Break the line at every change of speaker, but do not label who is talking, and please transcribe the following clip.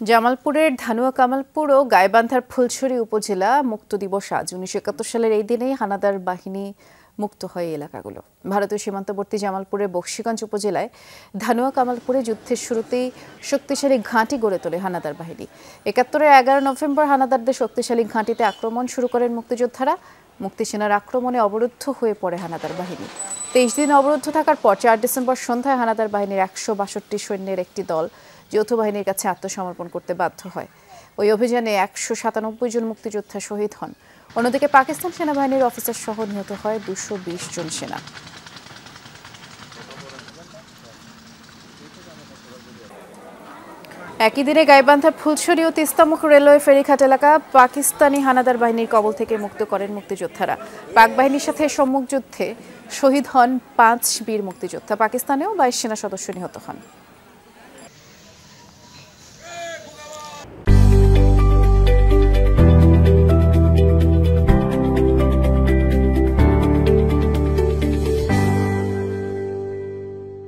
জামালপুরের ধানুয়া কামালপুর ও গাইবান্ধার ফুলছড়ি উপজেলা মুক্ত দিবস আজ ১৯৭১ সালের এই দিনেই হানাদার বাহিনী মুক্ত হয় এই এলাকাগুলো। ভারতীয় সীমান্তবর্তী জামালপুরের বকশীগঞ্জ উপজেলায় ধানুয়া কামালপুরে যুদ্ধের শুরুতেই শক্তিশালী ঘাঁটি গড়ে তোলে হানাদার বাহিনী। ৭১-এর ১১ নভেম্বর হানাদারদের শক্তিশালী ঘাঁটিতে আক্রমণ শুরু করেন মুক্তিযোদ্ধারা। মুক্তিসেনার আক্রমণে অবরুদ্ধ হয়ে পড়ে হানাদার বাহিনী। ২৩ দিন অবরুদ্ধ থাকার পর ৪ ডিসেম্বর সন্ধ্যায় হানাদার বাহিনীর ১৬২ সৈন্যের একটি দল যৌথ বাহিনীর কাছে আত্মসমর্পণ করতে বাধ্য হয়। ওই অভিযানে ১৯৭ জন মুক্তিযোদ্ধা শহীদ হন। অন্যদিকে পাকিস্তান সেনাবাহিনীর অফিসার সহ নিহত হয় ২২০ জন সেনা। একই দিনে গাইবান্ধার ফুলছড়ি ও তিস্তামুখ রেলওয়ে ফেরিঘাট এলাকা পাকিস্তানি হানাদার বাহিনীর কবল থেকে মুক্ত করেন মুক্তিযোদ্ধারা। পাক বাহিনীর সাথে সম্মুখ যুদ্ধে শহীদ হন ৫ বীর মুক্তিযোদ্ধা। পাকিস্তানেও ২২ সেনা সদস্য নিহত হন।